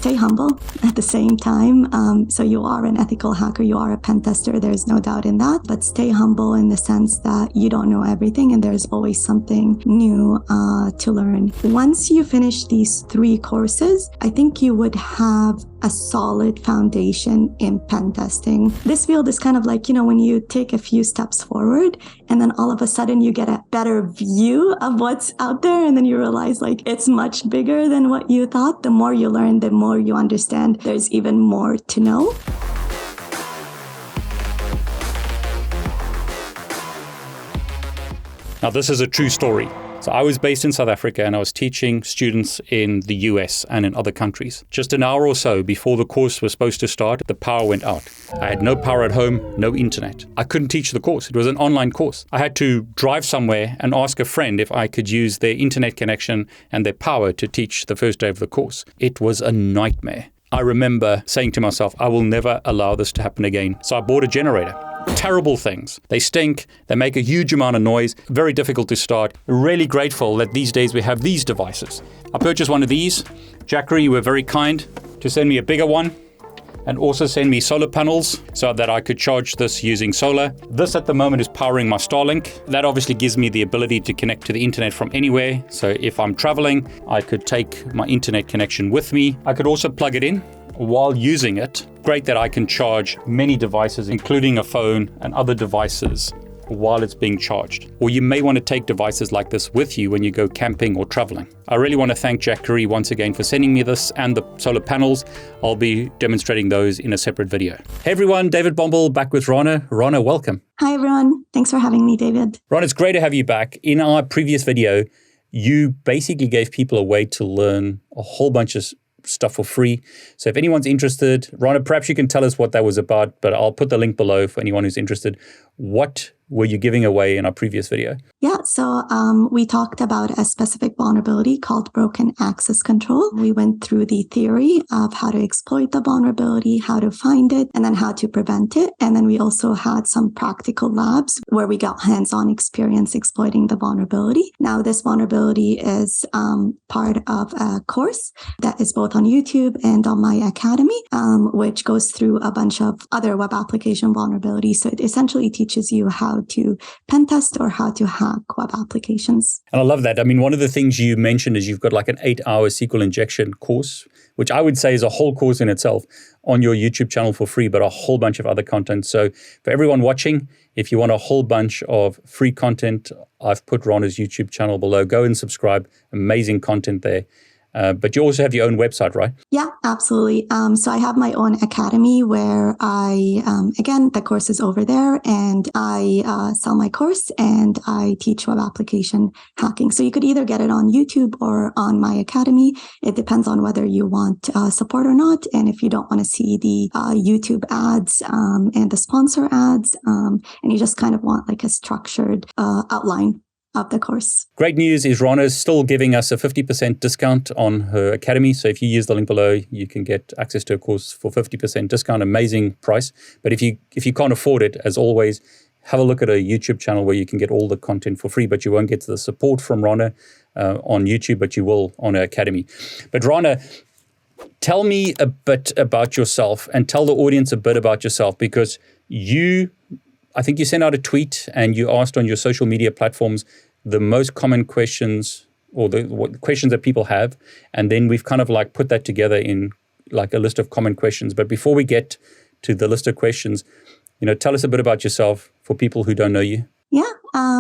stay humble at the same time. So you are an ethical hacker, you are a pen tester, there's no doubt in that, but stay humble in the sense that you don't know everything and there's always something new to learn. Once you finish these 3 courses, I think you would have a solid foundation in pen testing. This field is kind of like, when you take a few steps forward and then all of a sudden you get a better view of what's out there and then you realize like it's much bigger than what you thought. The more you learn, the more you understand there's even more to know. Now, this is a true story. So I was based in South Africa and I was teaching students in the US and in other countries. Just an hour or so before the course was supposed to start, the power went out. I had no power at home, no internet. I couldn't teach the course. It was an online course. I had to drive somewhere and ask a friend if I could use their internet connection and their power to teach the first day of the course. It was a nightmare. I remember saying to myself, I will never allow this to happen again. So I bought a generator. Terrible things. They stink. They make a huge amount of noise. Very difficult to start. Really grateful that these days we have these devices. I purchased one of these. Jackery were very kind to send me a bigger one and also send me solar panels so that I could charge this using solar. This at the moment is powering my Starlink. That obviously gives me the ability to connect to the internet from anywhere. So if I'm traveling, I could take my internet connection with me. I could also plug it in while using it. Great that I can charge many devices, including a phone and other devices while it's being charged. Or you may want to take devices like this with you when you go camping or traveling. I really want to thank Jackery once again for sending me this and the solar panels. I'll be demonstrating those in a separate video. Hey everyone, David Bombal back with Rana. Rana, welcome. Hi everyone. Thanks for having me, David. Rana, it's great to have you back. In our previous video, you basically gave people a way to learn a whole bunch of stuff for free. So if anyone's interested, Rana, perhaps you can tell us what that was about, but I'll put the link below for anyone who's interested. What were you giving away in our previous video? Yeah, so we talked about a specific vulnerability called broken access control. We went through the theory of how to exploit the vulnerability, how to find it, and then how to prevent it. And then we also had some practical labs where we got hands-on experience exploiting the vulnerability. Now, this vulnerability is part of a course that is both on YouTube and on my academy, which goes through a bunch of other web application vulnerabilities. So it essentially teaches you how to pen test or how to hack web applications. And I love that. I mean, one of the things you mentioned is you've got like an 8-hour SQL injection course, which I would say is a whole course in itself on your YouTube channel for free, but a whole bunch of other content. So for everyone watching, if you want a whole bunch of free content, I've put Rana's YouTube channel below. Go and subscribe. Amazing content there. But you also have your own website, right? Yeah, absolutely. So I have my own academy where I, again, the course is over there and I sell my course and I teach web application hacking. So you could either get it on YouTube or on my academy. It depends on whether you want support or not. And if you don't want to see the YouTube ads and the sponsor ads, and you just kind of want like a structured outline of the course. Great news is Rana is still giving us a 50% discount on her academy. So if you use the link below, you can get access to a course for 50% discount, amazing price. But if you can't afford it, as always, have a look at a YouTube channel where you can get all the content for free, but you won't get the support from Rana on YouTube, but you will on her academy. But Rana, tell me a bit about yourself and tell the audience a bit about yourself, because I think you sent out a tweet and you asked on your social media platforms the most common questions or what questions that people have. And then we've kind of like put that together in like a list of common questions. But before we get to the list of questions, tell us a bit about yourself for people who don't know you. Yeah.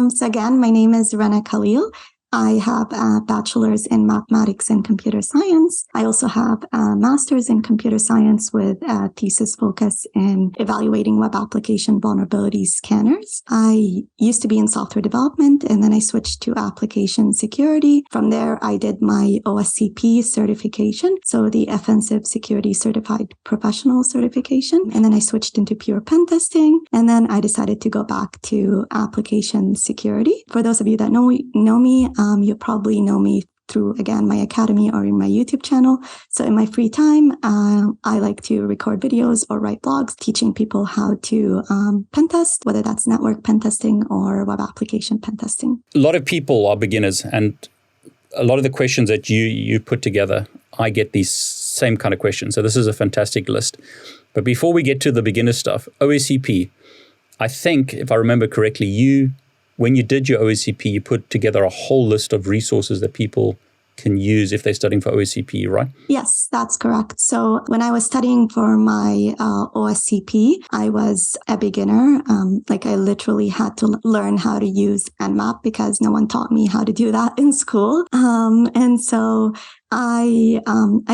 So again, my name is Rana Khalil. I have a bachelor's in mathematics and computer science. I also have a master's in computer science with a thesis focus in evaluating web application vulnerability scanners. I used to be in software development and then I switched to application security. From there, I did my OSCP certification, so the Offensive Security Certified Professional certification. And then I switched into pure pen testing. And then I decided to go back to application security. For those of you that know me, you probably know me through, again, my academy or in my YouTube channel. So in my free time, I like to record videos or write blogs teaching people how to pen test, whether that's network pen testing or web application pen testing. A lot of people are beginners, and a lot of the questions that you put together, I get these same kind of question. So this is a fantastic list. But before we get to the beginner stuff, OSCP, I think, if I remember correctly, when you did your OSCP, you put together a whole list of resources that people can use if they're studying for OSCP, right? Yes, that's correct. So when I was studying for my OSCP, I was a beginner. I literally had to learn how to use Nmap because no one taught me how to do that in school. And so I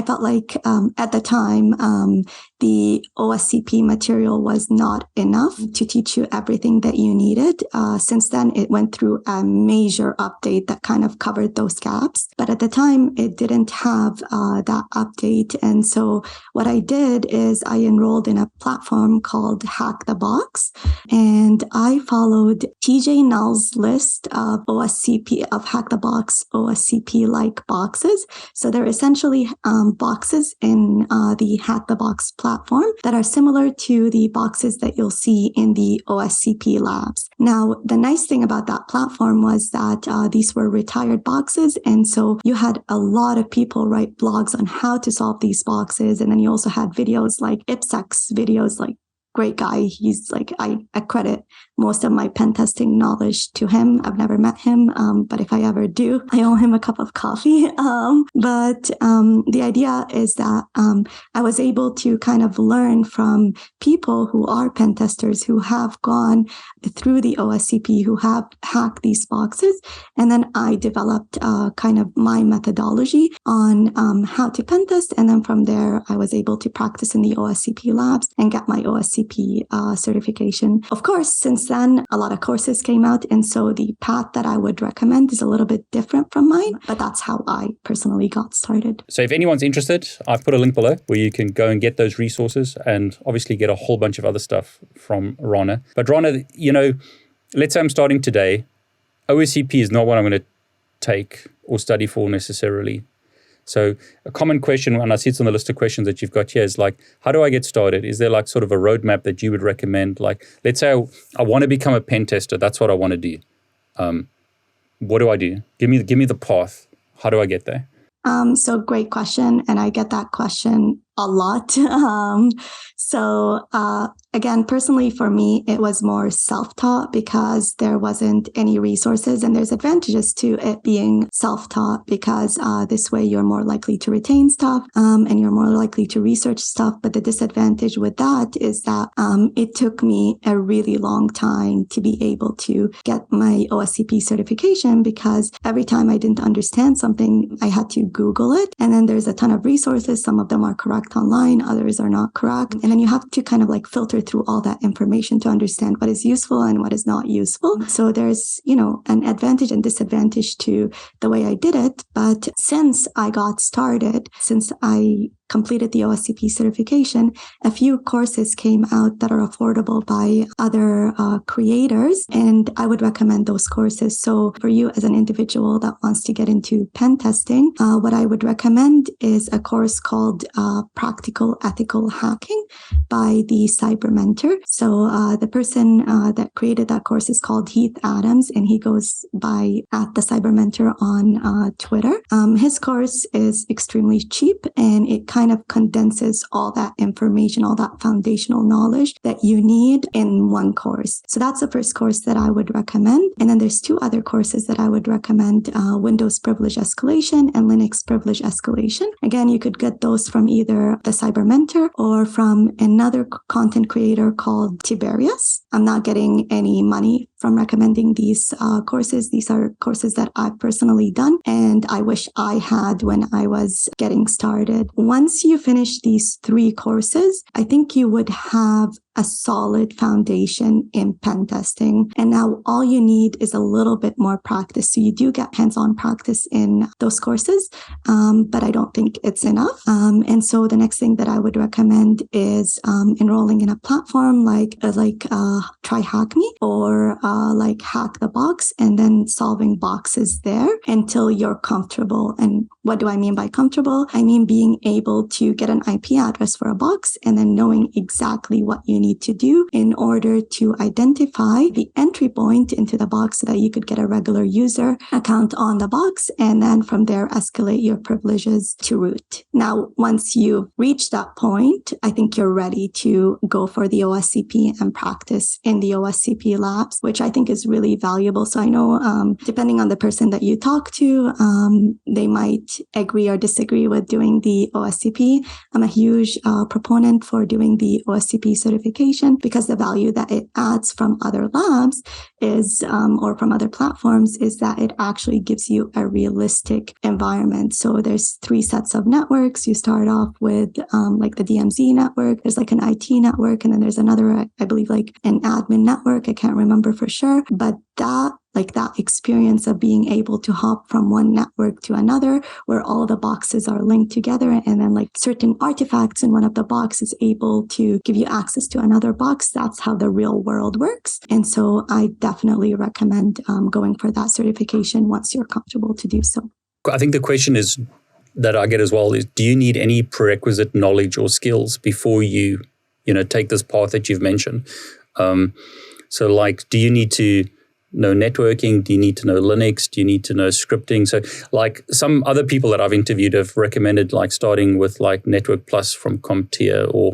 felt like at the time the OSCP material was not enough to teach you everything that you needed. Since then, it went through a major update that kind of covered those gaps. But at the time, it didn't have that update. And so what I did is I enrolled in a platform called Hack the Box, and I followed TJ Null's list of OSCP, of Hack the Box OSCP-like boxes. So they're essentially boxes in the Hack the Box platform that are similar to the boxes that you'll see in the OSCP labs. Now, the nice thing about that platform was that these were retired boxes. And so you had a lot of people write blogs on how to solve these boxes. And then you also had videos like IPSEC's videos, like great guy. He's like, I credit most of my pen testing knowledge to him. I've never met him, but if I ever do, I owe him a cup of coffee. But the idea is that I was able to kind of learn from people who are pen testers, who have gone through the OSCP, who have hacked these boxes. And then I developed kind of my methodology on how to pen test. And then from there, I was able to practice in the OSCP labs and get my OSCP certification. Of course, since then, a lot of courses came out. And so the path that I would recommend is a little bit different from mine, but that's how I personally got started. So if anyone's interested, I've put a link below where you can go and get those resources and obviously get a whole bunch of other stuff from Rana. But Rana, let's say I'm starting today. OSCP is not what I'm going to take or study for necessarily. So a common question, and I see it's on the list of questions that you've got here, is like, how do I get started? Is there like sort of a roadmap that you would recommend? Like, let's say I want to become a pen tester. That's what I want to do. What do I do? Give me the path. How do I get there? So great question. And I get that question a lot. Again, personally for me, it was more self-taught because there wasn't any resources, and there's advantages to it being self-taught because this way you're more likely to retain stuff and you're more likely to research stuff. But the disadvantage with that is that it took me a really long time to be able to get my OSCP certification because every time I didn't understand something, I had to Google it. And then there's a ton of resources. Some of them are correct online, others are not correct. And then you have to kind of like filter through all that information to understand what is useful and what is not useful. So there's, an advantage and disadvantage to the way I did it. But since I got started, since I completed the OSCP certification, a few courses came out that are affordable by other creators, and I would recommend those courses. So for you as an individual that wants to get into pen testing, what I would recommend is a course called Practical Ethical Hacking by the Cyber Mentor. So the person that created that course is called Heath Adams, and he goes by at the Cyber Mentor on Twitter. His course is extremely cheap, and it kind of condenses all that information, all that foundational knowledge that you need in one course. So that's the first course that I would recommend. And then there's two other courses that I would recommend, Windows Privilege Escalation and Linux Privilege Escalation. Again, you could get those from either the Cyber Mentor or from another content creator called Tiberius. I'm not getting any money from recommending these courses. These are courses that I've personally done, and I wish I had when I was getting started. Once you finish these three courses, I think you would have a solid foundation in pen testing. And now all you need is a little bit more practice. So you do get hands-on practice in those courses, but I don't think it's enough. And so the next thing that I would recommend is enrolling in a platform like Try Hack Me or like Hack the Box, and then solving boxes there until you're comfortable. And what do I mean by comfortable? I mean being able to get an IP address for a box and then knowing exactly what you need to do in order to identify the entry point into the box so that you could get a regular user account on the box, and then from there escalate your privileges to root. Now, once you've reached that point, I think you're ready to go for the OSCP and practice in the OSCP labs, which I think is really valuable. So I know depending on the person that you talk to, they might agree or disagree with doing the OSCP. I'm a huge proponent for doing the OSCP certification because the value that it adds from other labs is, or from other platforms, is that it actually gives you a realistic environment. So there's 3 sets of networks. You start off with like the DMZ network. There's like an IT network, and then there's another, I believe, like an admin network. I can't remember for sure, but that experience of being able to hop from one network to another where all the boxes are linked together, and then like certain artifacts in one of the boxes able to give you access to another box, that's how the real world works. And so I definitely recommend going for that certification once you're comfortable to do so. I think the question is that I get as well is, do you need any prerequisite knowledge or skills before you take this path that you've mentioned? So like, do you need to know networking? Do you need to know Linux? Do you need to know scripting? So like some other people that I've interviewed have recommended like starting with like Network Plus from CompTIA or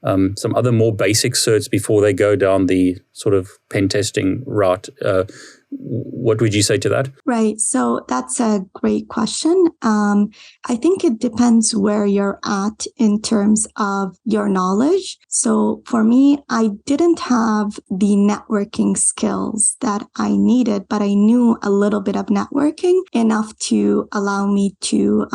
some other more basic certs before they go down the sort of pen testing route. What would you say to that? Right. So that's a great question. I think it depends where you're at in terms of your knowledge. So for me, I didn't have the networking skills that I needed, but I knew a little bit of networking enough to allow me to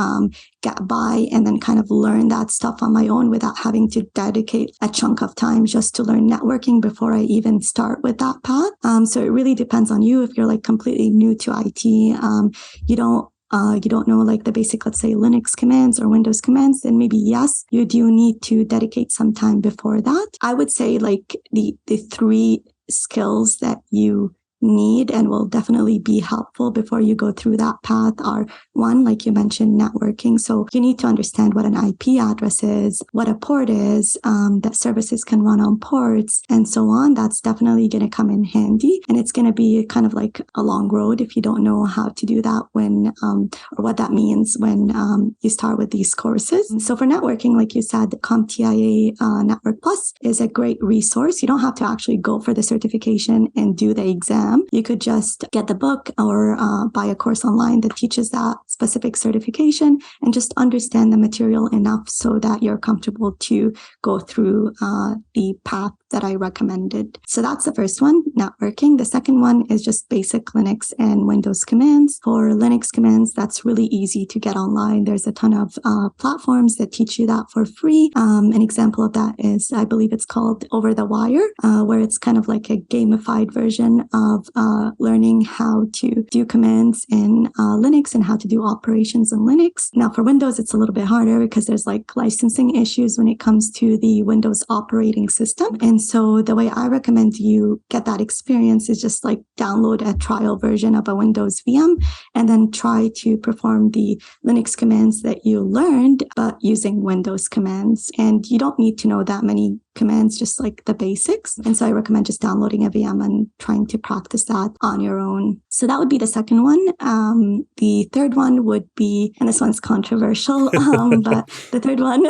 get by and then kind of learn that stuff on my own without having to dedicate a chunk of time just to learn networking before I even start with that path. So it really depends on you. If you're like completely new to IT, you don't know like the basic, let's say Linux commands or Windows commands, then maybe yes, you do need to dedicate some time before that. I would say like the 3 skills that you need and will definitely be helpful before you go through that path are, 1, like you mentioned, networking. So you need to understand what an IP address is, what a port is, that services can run on ports, and so on. That's definitely going to come in handy. And it's going to be kind of like a long road if you don't know how to do that when, or what that means when you start with these courses. So for networking, like you said, CompTIA Network Plus is a great resource. You don't have to actually go for the certification and do the exam. You could just get the book or buy a course online that teaches that specific certification and just understand the material enough so that you're comfortable to go through the path that I recommended. So that's the first one, networking. The second one is just basic Linux and Windows commands. For Linux commands, that's really easy to get online. There's a ton of platforms that teach you that for free. An example of that is, I believe it's called Over the Wire, where it's kind of like a gamified version of learning how to do commands in Linux and how to do operations in Linux. Now for Windows, it's a little bit harder because there's like licensing issues when it comes to the Windows operating system. And so the way I recommend you get that experience is just like download a trial version of a Windows VM and then try to perform the Linux commands that you learned, but using Windows commands. And you don't need to know that many commands, just like the basics. And so I recommend just downloading a VM and trying to practice that on your own. So that would be the second one. The third one would be, and this one's controversial, but the third one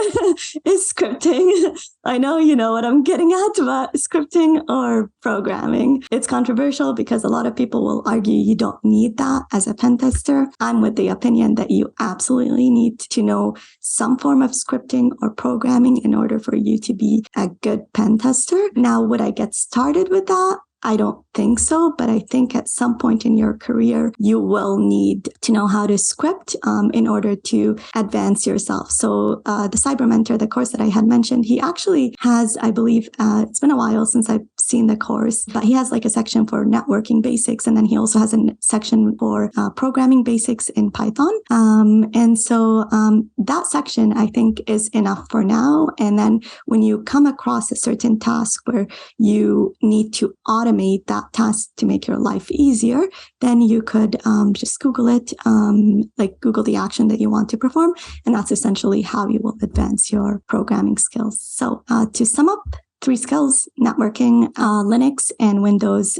is scripting. I know you know what I'm getting at, but scripting or programming. It's controversial because a lot of people will argue you don't need that as a pen tester. I'm with the opinion that you absolutely need to know some form of scripting or programming in order for you to be a good pen tester. Now, would I get started with that? I don't think so, but I think at some point in your career, you will need to know how to script in order to advance yourself. So the Cyber Mentor, the course that I had mentioned, he actually has, I believe, it's been a while since I've seen the course, but he has like a section for networking basics. And then he also has a section for programming basics in Python. And so that section, I think, is enough for now. And then when you come across a certain task where you need to automate that task to make your life easier, then you could just Google it, like Google the action that you want to perform. And that's essentially how you will advance your programming skills. So to sum up, three skills: networking, Linux, and Windows.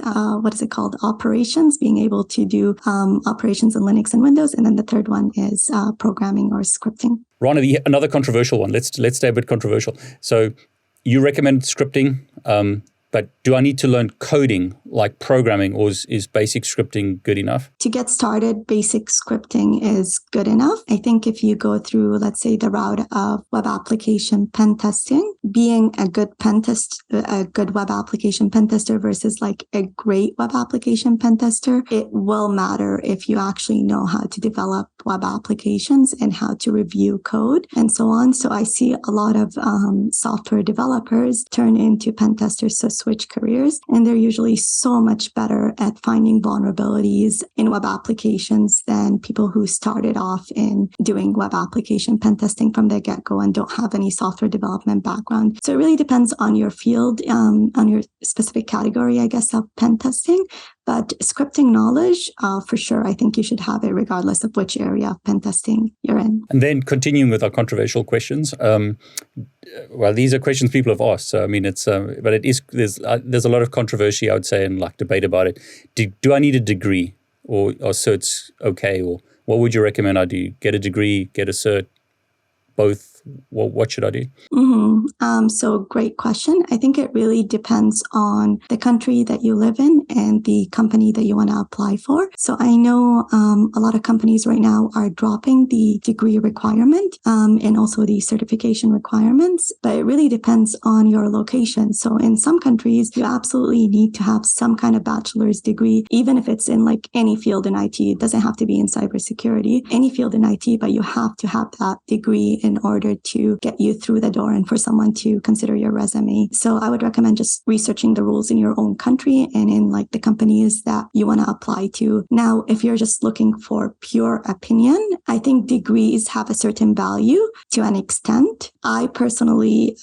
Operations, being able to do operations in Linux and Windows. And then the third one is programming or scripting. Rana, another controversial one. Let's stay a bit controversial. So you recommend scripting, but do I need to learn coding like programming, or is basic scripting good enough? To get started, basic scripting is good enough. I think if you go through, let's say, the route of web application pen testing, being a good web application pen tester versus like a great web application pen tester, it will matter if you actually know how to develop web applications and how to review code and so on. So I see a lot of software developers turn into pen testers, so switch careers, and they're usually so much better at finding vulnerabilities in web applications than people who started off in doing web application pen testing from the get-go and don't have any software development background. So it really depends on your field, on your specific category, I guess, of pen testing. But scripting knowledge, for sure, I think you should have it regardless of which area of pen testing you're in. And then continuing with our controversial questions. Well, these are questions people have asked. So, I mean, there's a lot of controversy, I would say, and like debate about it. Do I need a degree, or certs okay? Or what would you recommend I do? Get a degree, get a cert, both? What should I do? So great question. I think it really depends on the country that you live in and the company that you want to apply for. So I know a lot of companies right now are dropping the degree requirement and also the certification requirements, but it really depends on your location. So in some countries, you absolutely need to have some kind of bachelor's degree, even if it's in like any field in IT. It doesn't have to be in cybersecurity, any field in IT, but you have to have that degree in order to get you through the door and for someone to consider your resume. So I would recommend just researching the rules in your own country and in like the companies that you want to apply to. Now, if you're just looking for pure opinion, I think degrees have a certain value to an extent. I personally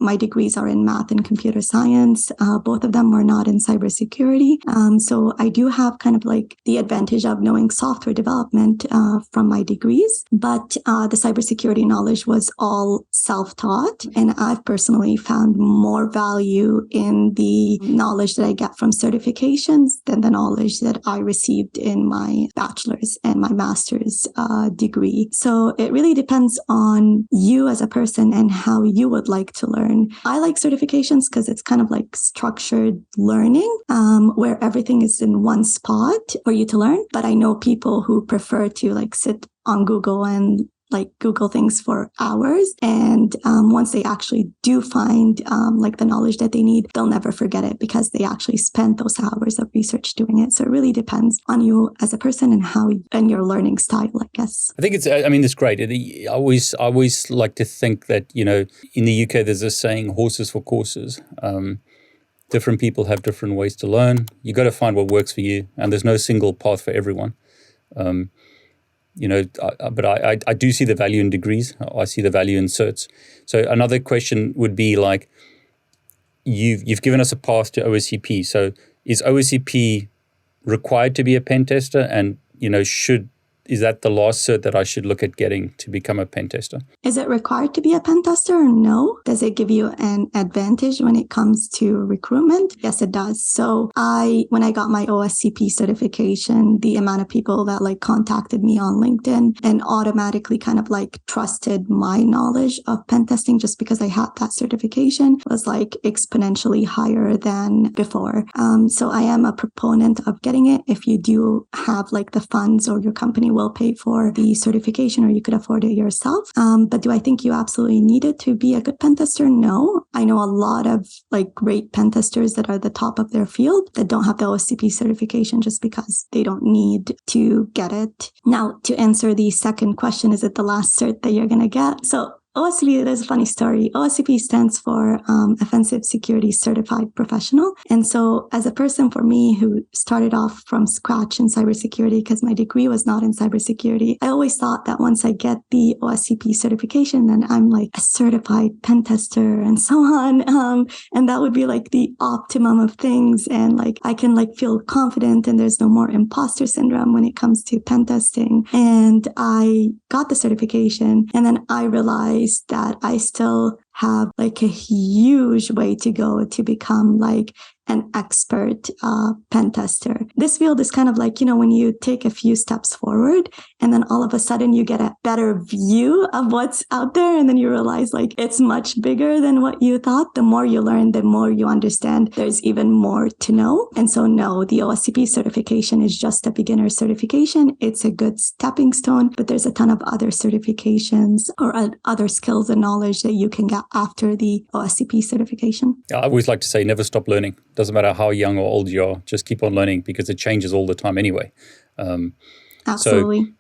my degrees are in math and computer science. Both of them were not in cybersecurity. So I do have kind of like the advantage of knowing software development from my degrees, but the cybersecurity knowledge was all self-taught. And I've personally found more value in the knowledge that I get from certifications than the knowledge that I received in my bachelor's and my master's degree. So it really depends on you as a person and how you would like to learn. I like certifications because it's kind of like structured learning where everything is in one spot for you to learn. But I know people who prefer to like sit on Google and like Google things for hours. And once they actually do find like the knowledge that they need, they'll never forget it because they actually spent those hours of research doing it. So it really depends on you as a person and your learning style, I guess. I think it's great. I always like to think that, you know, in the UK, there's a saying, horses for courses. Different people have different ways to learn. You got to find what works for you. And there's no single path for everyone. But I do see the value in degrees. I see the value in certs. So another question would be like, you've given us a path to OSCP. So is OSCP required to be a pen tester? And, you know, is that the last cert that I should look at getting to become a pen tester? Is it required to be a pen tester or no? Does it give you an advantage when it comes to recruitment? Yes, it does. So when I got my OSCP certification, the amount of people that like contacted me on LinkedIn and automatically kind of like trusted my knowledge of pen testing just because I had that certification was like exponentially higher than before. So I am a proponent of getting it if you do have like the funds or your company will pay for the certification or you could afford it yourself. But do I think you absolutely need it to be a good pen tester? No. I know a lot of like great pen testers that are the top of their field that don't have the OSCP certification just because they don't need to get it. Now, to answer the second question, is it the last cert that you're going to get? So OSCP, there's a funny story. OSCP stands for Offensive Security Certified Professional. And so as a person, for me, who started off from scratch in cybersecurity because my degree was not in cybersecurity, I always thought that once I get the OSCP certification, then I'm like a certified pen tester and so on. And that would be like the optimum of things. And like I can like feel confident and there's no more imposter syndrome when it comes to pen testing. And I got the certification and then I realized realized that I still have like a huge way to go to become like an expert pen tester. This field is kind of like, when you take a few steps forward and then all of a sudden you get a better view of what's out there. And then you realize like it's much bigger than what you thought. The more you learn, the more you understand there's even more to know. And so no, the OSCP certification is just a beginner certification. It's a good stepping stone, but there's a ton of other certifications or other skills and knowledge that you can get after the OSCP certification. I always like to say, never stop learning. Doesn't matter how young or old you are, just keep on learning because it changes all the time anyway. Absolutely. So,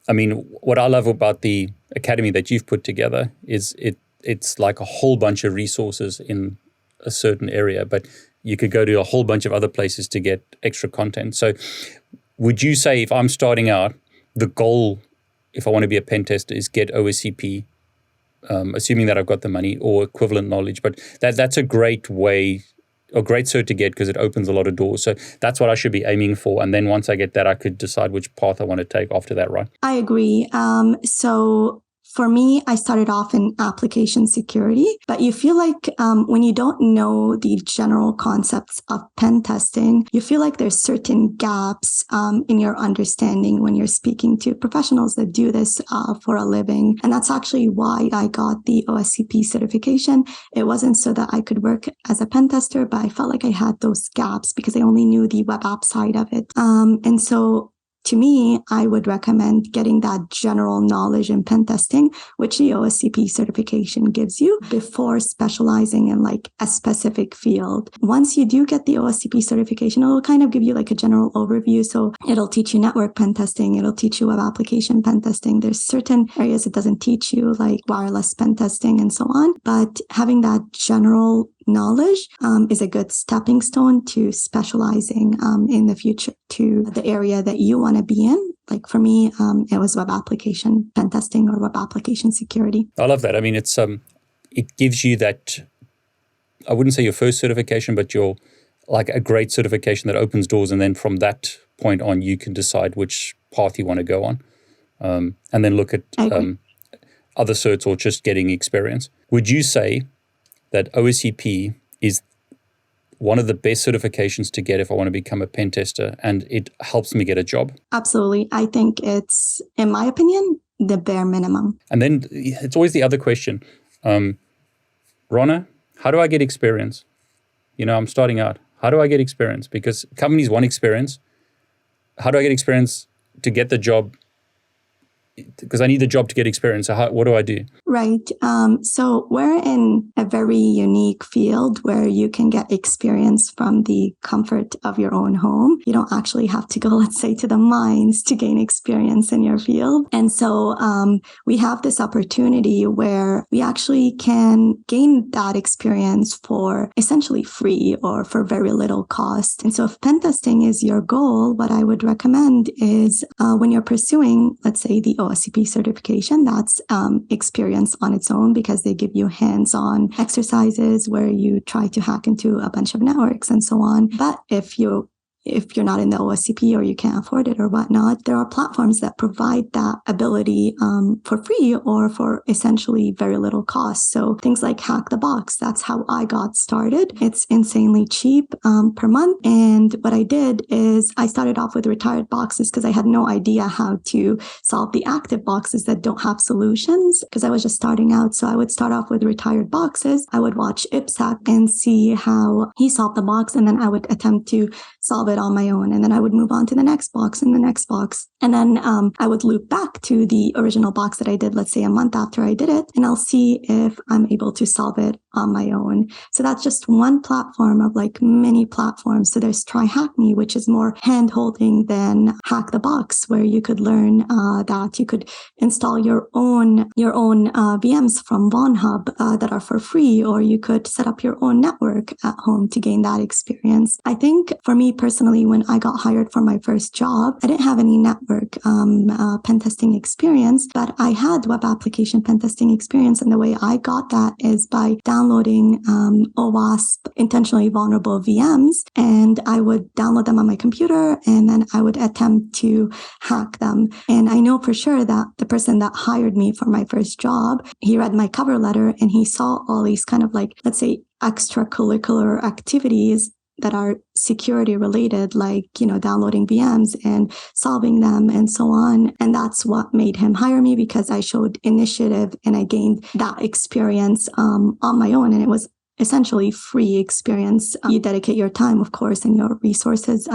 I mean, what I love about the academy that you've put together is it's like a whole bunch of resources in a certain area, but you could go to a whole bunch of other places to get extra content. So would you say if I'm starting out, the goal, if I want to be a pen tester, is get OSCP, assuming that I've got the money or equivalent knowledge, but that's a great way, a great cert to get because it opens a lot of doors. So that's what I should be aiming for. And then once I get that, I could decide which path I want to take after that, right? I agree. So for me, I started off in application security, but you feel like when you don't know the general concepts of pen testing, you feel like there's certain gaps in your understanding when you're speaking to professionals that do this for a living. And that's actually why I got the OSCP certification. It wasn't so that I could work as a pen tester, but I felt like I had those gaps because I only knew the web app side of it. And so to me, I would recommend getting that general knowledge in pen testing, which the OSCP certification gives you, before specializing in like a specific field. Once you do get the OSCP certification, it'll kind of give you like a general overview. So it'll teach you network pen testing. It'll teach you web application pen testing. There's certain areas it doesn't teach you, like wireless pen testing and so on. But having that general knowledge is a good stepping stone to specializing in the future to the area that you want to be in. Like for me, it was web application pen testing or web application security. I love that. I mean, it gives you that, I wouldn't say your first certification, but your like a great certification that opens doors. And then from that point on, you can decide which path you want to go on. And then look at other certs or just getting experience. Would you say that OSCP is one of the best certifications to get if I want to become a pen tester and it helps me get a job? Absolutely. I think it's, in my opinion, the bare minimum. And then it's always the other question. Rana, how do I get experience? I'm starting out. How do I get experience? Because companies want experience. How do I get experience to get the job? Because I need the job to get experience. So what do I do? Right. So we're in a very unique field where you can get experience from the comfort of your own home. You don't actually have to go, let's say, to the mines to gain experience in your field. And so we have this opportunity where we actually can gain that experience for essentially free or for very little cost. And so if pen testing is your goal, what I would recommend is when you're pursuing, let's say, the OSCP certification, that's experience on its own because they give you hands-on exercises where you try to hack into a bunch of networks and so on. But if you're not in the OSCP or you can't afford it or whatnot, there are platforms that provide that ability for free or for essentially very little cost. So things like Hack the Box, that's how I got started. It's insanely cheap per month. And what I did is I started off with retired boxes because I had no idea how to solve the active boxes that don't have solutions because I was just starting out. So I would start off with retired boxes. I would watch IPSAC and see how he solved the box. And then I would attempt to solve it on my own. And then I would move on to the next box and the next box. And then I would loop back to the original box that I did, let's say a month after I did it, and I'll see if I'm able to solve it on my own. So that's just one platform of like many platforms. So there's Try Hack Me, which is more hand-holding than Hack the Box, where you could learn that you could install your own VMs from VonHub that are for free, or you could set up your own network at home to gain that experience. I think for me personally, when I got hired for my first job, I didn't have any network pen testing experience, but I had web application pen testing experience. And the way I got that is by downloading downloading OWASP, intentionally vulnerable VMs, and I would download them on my computer, and then I would attempt to hack them. And I know for sure that the person that hired me for my first job, he read my cover letter and he saw all these kind of like, let's say, extracurricular activities that are security related, like, downloading VMs and solving them and so on. And that's what made him hire me, because I showed initiative and I gained that experience on my own. And it was essentially free experience. You dedicate your time, of course, and your resources,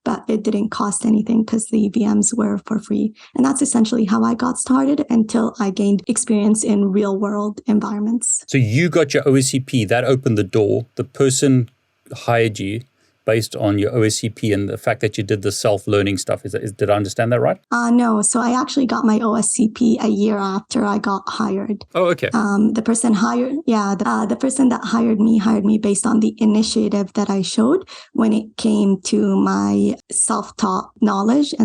but it didn't cost anything because the VMs were for free. And that's essentially how I got started until I gained experience in real world environments. So you got your OSCP, that opened the door. The person hired you based on your OSCP and the fact that you did the self-learning stuff. Did I understand that right? No. So I actually got my OSCP a year after I got hired. Oh, okay. The person that hired me based on the initiative that I showed when it came to my self-taught knowledge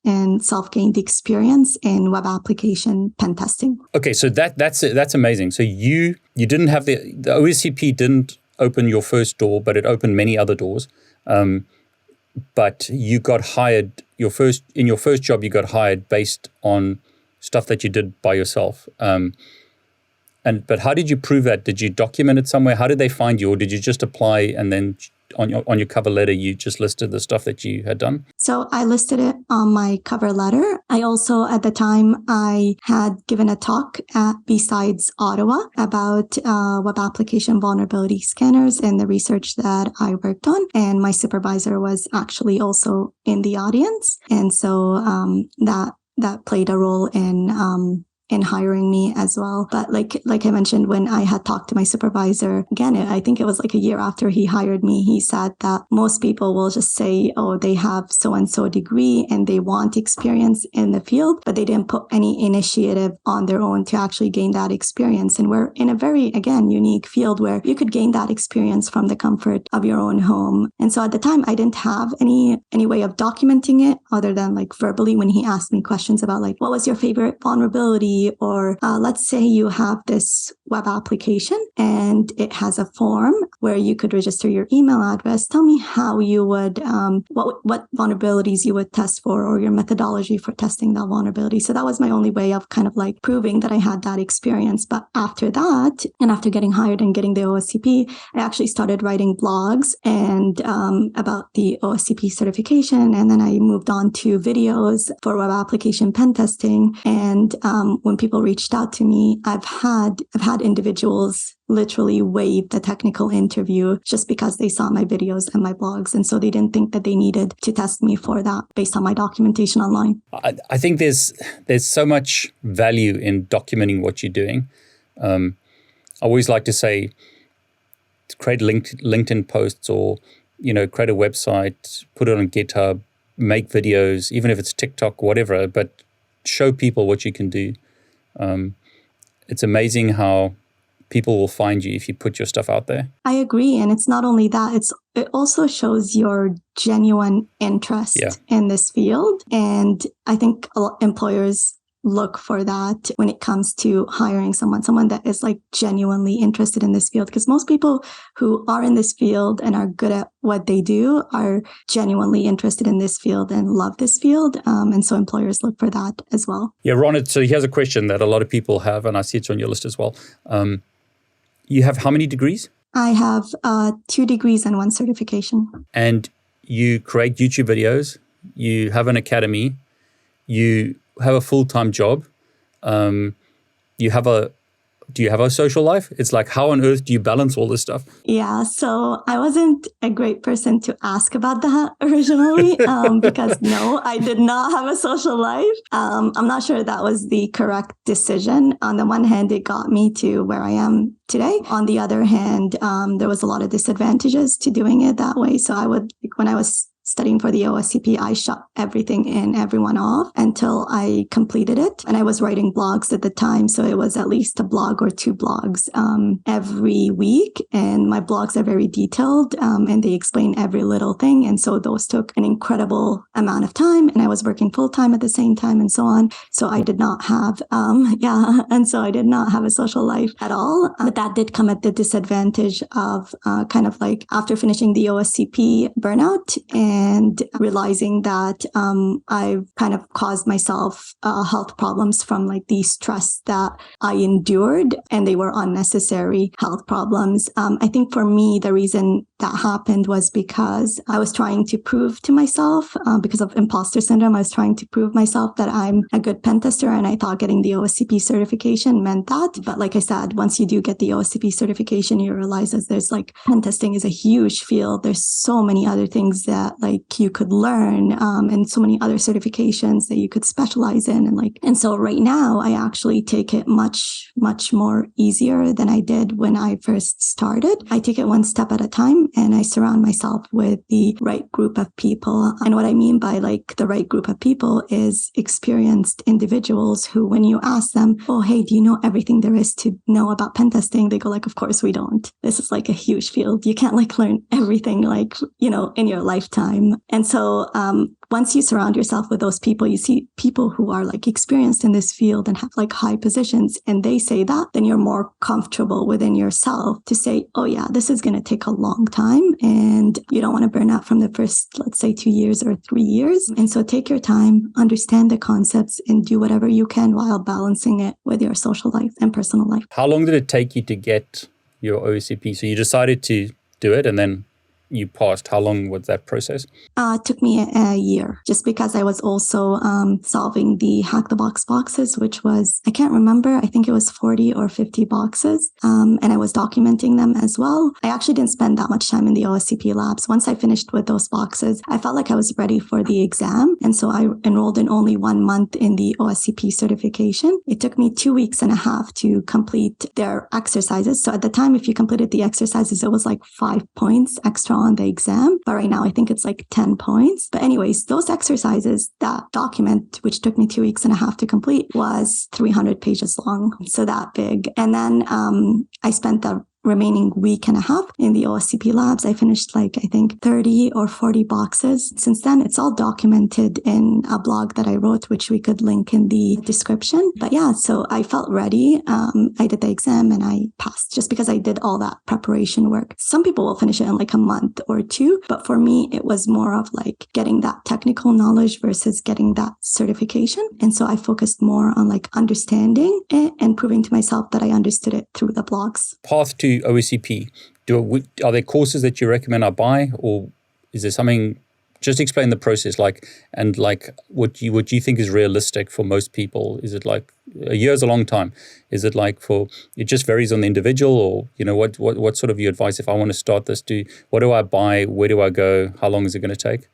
and self-gained experience in web application pen testing. Okay, so that's amazing. So you didn't have the OSCP didn't open your first door, but it opened many other doors. But you got hired in your first job. You got hired based on stuff that you did by yourself. But how did you prove that? Did you document it somewhere? How did they find you, or did you just apply and then on your cover letter you just listed the stuff that you had done? So I listed it on my cover letter. I also, at the time, I had given a talk at B-Sides Ottawa about web application vulnerability scanners and the research that I worked on. And my supervisor was actually also in the audience. And so that played a role in hiring me as well. But like I mentioned, when I had talked to my supervisor, again, I think it was like a year after he hired me, he said that most people will just say, oh, they have so-and-so degree and they want experience in the field, but they didn't put any initiative on their own to actually gain that experience. And we're in a very, again, unique field where you could gain that experience from the comfort of your own home. And so at the time, I didn't have any way of documenting it other than like verbally when he asked me questions about like, what was your favorite vulnerability? Or let's say you have this web application and it has a form where you could register your email address. Tell me how you would, what vulnerabilities you would test for, or your methodology for testing that vulnerability. So that was my only way of kind of like proving that I had that experience. But after that, and after getting hired and getting the OSCP, I actually started writing blogs and about the OSCP certification. And then I moved on to videos for web application pen testing. And when people reached out to me, I've had individuals literally waive the technical interview just because they saw my videos and my blogs. And so they didn't think that they needed to test me for that based on my documentation online. I think there's so much value in documenting what you're doing. I always like to say, create LinkedIn posts, or, create a website, put it on GitHub, make videos, even if it's TikTok, whatever, but show people what you can do. It's amazing how people will find you if you put your stuff out there. I agree. And it's not only that, it also shows your genuine interest in this field. And I think employers look for that when it comes to hiring someone that is like genuinely interested in this field, because most people who are in this field and are good at what they do are genuinely interested in this field and love this field. And so employers look for that as well. Yeah, Ron, so here's a question that a lot of people have, and I see it's on your list as well. You have how many degrees? I have 2 degrees and 1 certification. And you create YouTube videos, you have an academy, you have a full-time job. Do you have a social life? It's like, how on earth do you balance all this stuff? Yeah, so I wasn't a great person to ask about that originally because no, I did not have a social life. I'm not sure that was the correct decision. On the one hand, it got me to where I am today. On the other hand, there was a lot of disadvantages to doing it that way. So when I was studying for the OSCP, I shut everything and everyone off until I completed it. And I was writing blogs at the time, so it was at least a blog or two blogs every week. And my blogs are very detailed and they explain every little thing. And so those took an incredible amount of time. And I was working full time at the same time and so on. So I did not have, and so I did not have a social life at all. But that did come at the disadvantage of kind of like after finishing the OSCP burnout and realizing that I've kind of caused myself health problems from like the stress that I endured, and they were unnecessary health problems. I think for me, the reason that happened was because I was trying to prove to myself, because of imposter syndrome, I was trying to prove myself that I'm a good pen tester, and I thought getting the OSCP certification meant that. But like I said, once you do get the OSCP certification, you realize that there's like pen testing is a huge field. There's so many other things that like you could learn, and so many other certifications that you could specialize in, and so right now I actually take it much more easier than I did when I first started. I take it one step at a time, and I surround myself with the right group of people. And what I mean by like the right group of people is experienced individuals who, when you ask them, oh, hey, do you know everything there is to know about pen testing? They go like, of course we don't. This is like a huge field. You can't like learn everything like, in your lifetime. And so once you surround yourself with those people, you see people who are like experienced in this field and have like high positions, and they say that, then you're more comfortable within yourself to say, oh yeah, this is going to take a long time and you don't want to burn out from the first, let's say 2 years or 3 years. And so take your time, understand the concepts, and do whatever you can while balancing it with your social life and personal life. How long did it take you to get your OSCP? So you decided to do it and then you passed. How long was that process? It took me a year, just because I was also solving the Hack the Box boxes, which was, I can't remember, I think it was 40 or 50 boxes. And I was documenting them as well. I actually didn't spend that much time in the OSCP labs. Once I finished with those boxes, I felt like I was ready for the exam. And so I enrolled in only 1 month in the OSCP certification. It took me 2 weeks and a half to complete their exercises. So at the time, if you completed the exercises, it was like 5 points extra on the exam. But right now, I think it's like 10 points. But anyways, those exercises, that document, which took me 2 weeks and a half to complete, was 300 pages long. So that big. And then I spent the remaining week and a half in the OSCP labs. I finished like, I think 30 or 40 boxes. Since then, it's all documented in a blog that I wrote, which we could link in the description. But yeah, so I felt ready. I did the exam and I passed just because I did all that preparation work. Some people will finish it in like a month or two, but for me, it was more of like getting that technical knowledge versus getting that certification. And so I focused more on like understanding it and proving to myself that I understood it through the blogs. Path to OSCP, are there courses that you recommend I buy, or is there something? Just explain the process, and what you think is realistic for most people. Is it like a year is a long time? Is it like it just varies on the individual, or what sort of your advice if I want to start this? What do I buy? Where do I go? How long is it going to take?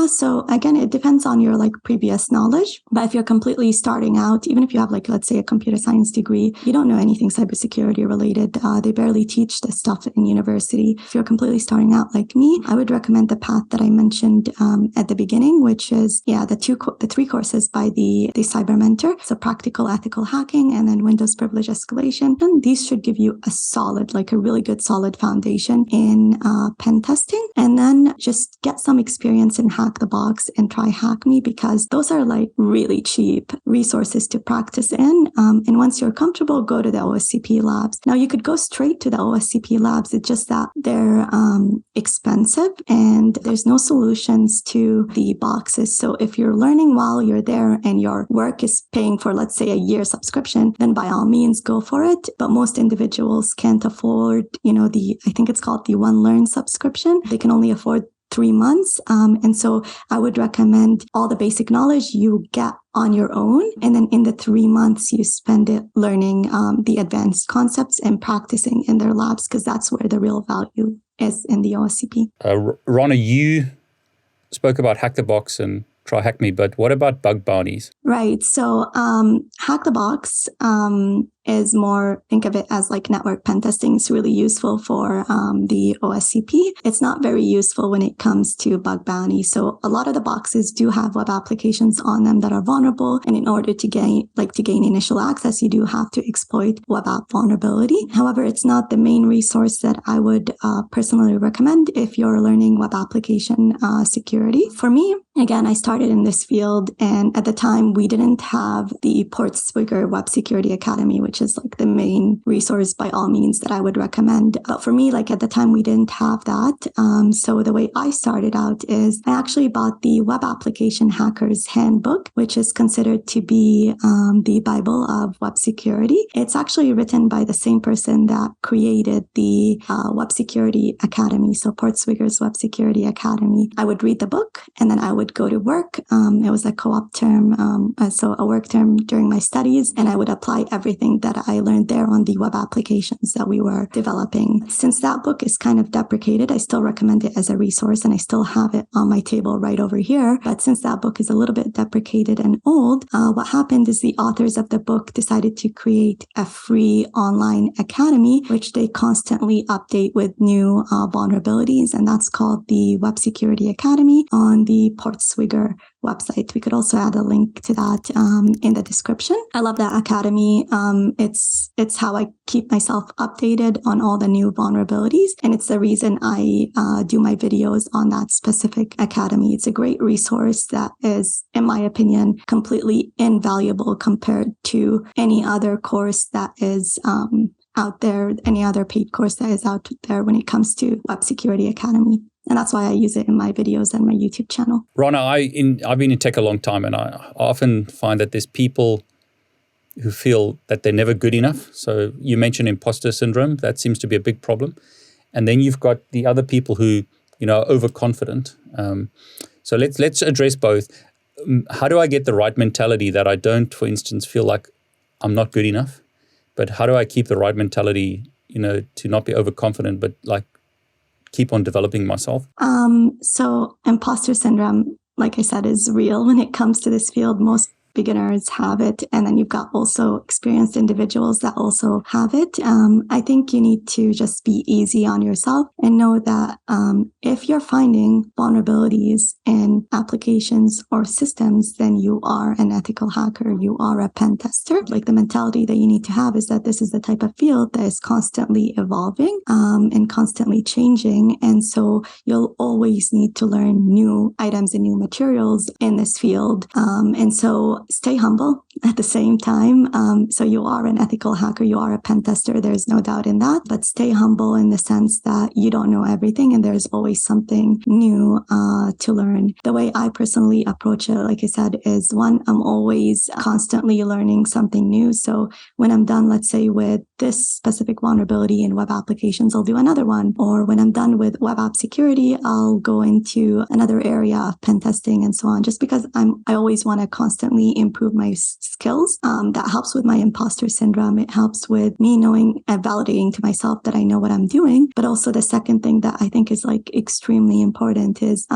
So again, it depends on your like previous knowledge. But if you're completely starting out, even if you have like, let's say a computer science degree, you don't know anything cybersecurity related. They barely teach this stuff in university. If you're completely starting out like me, I would recommend the path that I mentioned at the beginning, which is the 3 courses by the Cyber Mentor. So practical ethical hacking and then Windows privilege escalation. And these should give you a really good solid foundation in pen testing. And then just get some experience in Hack the Box and try Hack Me, because those are like really cheap resources to practice in. And once you're comfortable, go to the OSCP labs. Now you could go straight to the OSCP labs. It's just that they're expensive and there's no solutions to the boxes. So if you're learning while you're there and your work is paying for, let's say, a year subscription, then by all means go for it. But most individuals can't afford, I think it's called the One Learn subscription. They can only afford 3 months. And so I would recommend all the basic knowledge you get on your own. And then in the 3 months, you spend it learning the advanced concepts and practicing in their labs, because that's where the real value is in the OSCP. Rana, you spoke about Hack the Box and try Hack Me, but what about bug bounties? Right. So Hack the Box is more, think of it as like network pen testing. It's really useful for the OSCP. It's not very useful when it comes to bug bounty. So a lot of the boxes do have web applications on them that are vulnerable. And in order to gain initial access, you do have to exploit web app vulnerability. However, it's not the main resource that I would personally recommend if you're learning web application security. For me, again, I started in this field, and at the time we didn't have the Portswigger Web Security Academy, which is like the main resource by all means that I would recommend. But for me, like at the time we didn't have that. So the way I started out is I actually bought the Web Application Hackers Handbook, which is considered to be the Bible of web security. It's actually written by the same person that created the Web Security Academy, so Portswigger's Web Security Academy. I would read the book and then I would go to work. It was a co-op term, so a work term during my studies, and I would apply everything that I learned there on the web applications that we were developing. Since that book is kind of deprecated, I still recommend it as a resource, and I still have it on my table right over here. But since that book is a little bit deprecated and old, what happened is the authors of the book decided to create a free online academy, which they constantly update with new vulnerabilities, and that's called the Web Security Academy on the Portswigger website. We could also add a link to that in the description. I love that academy. It's how I keep myself updated on all the new vulnerabilities, and it's the reason I do my videos on that specific academy. It's a great resource that is, in my opinion, completely invaluable compared to any other course that is out there, any other paid course that is out there when it comes to Web Security Academy. And that's why I use it in my videos and my YouTube channel. Rana, I've been in tech a long time, and I often find that there's people who feel that they're never good enough. So you mentioned imposter syndrome. That seems to be a big problem. And then you've got the other people who, are overconfident. So let's address both. How do I get the right mentality that I don't, for instance, feel like I'm not good enough? But how do I keep the right mentality, to not be overconfident, but like keep on developing myself? So imposter syndrome, like I said, is real when it comes to this field. Most beginners have it, and then you've got also experienced individuals that also have it. I think you need to just be easy on yourself and know that if you're finding vulnerabilities in applications or systems, then you are an ethical hacker, you are a pen tester. Like the mentality that you need to have is that this is the type of field that is constantly evolving and constantly changing. And so you'll always need to learn new items and new materials in this field. And so stay humble at the same time. So you are an ethical hacker, you are a pen tester, there's no doubt in that, but stay humble in the sense that you don't know everything and there's always something new to learn. The way I personally approach it, like I said, is one, I'm always constantly learning something new. So when I'm done, let's say with this specific vulnerability in web applications, I'll do another one. Or when I'm done with web app security, I'll go into another area of pen testing and so on, just because I always want to constantly improve my skills. That helps with my imposter syndrome. It helps with me knowing and validating to myself that I know what I'm doing. But also the second thing that I think is like extremely important is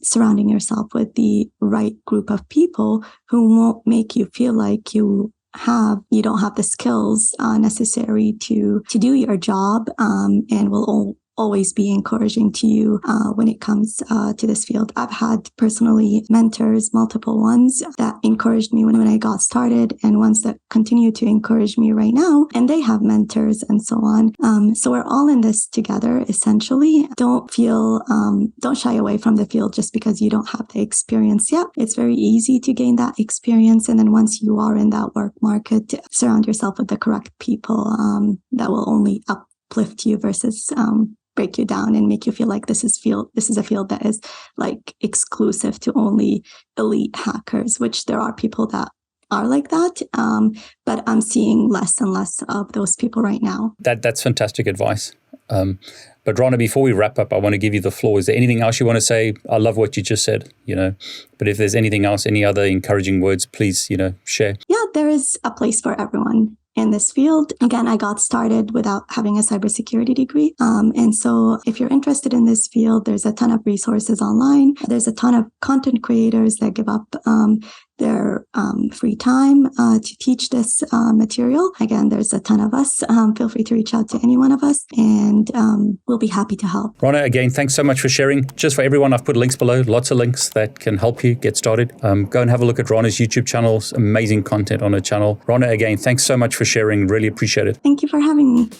surrounding yourself with the right group of people who won't make you feel like you don't have the skills necessary to do your job, and will always be encouraging to you when it comes to this field. I've had personally mentors, multiple ones that encouraged me when I got started, and ones that continue to encourage me right now, and they have mentors and so on. So we're all in this together, essentially. Don't shy away from the field just because you don't have the experience yet. It's very easy to gain that experience, and then once you are in that work market, surround yourself with the correct people that will only uplift you versus break you down and make you feel like this is a field that is like exclusive to only elite hackers, which there are people that are like that. But I'm seeing less and less of those people right now. That's fantastic advice. But Rana, before we wrap up, I want to give you the floor. Is there anything else you want to say? I love what you just said, but if there's anything else, any other encouraging words, please, share. Yeah, there is a place for everyone in this field. Again, I got started without having a cybersecurity degree. And so if you're interested in this field, there's a ton of resources online. There's a ton of content creators that give up their free time to teach this material. Again, there's a ton of us. Feel free to reach out to any one of us, and we'll be happy to help. Rana, again, thanks so much for sharing. Just for everyone, I've put links below, lots of links that can help you get started. Go and have a look at Rana's YouTube channel. Amazing content on her channel. Rana, again, thanks so much for sharing. Really appreciate it. Thank you for having me.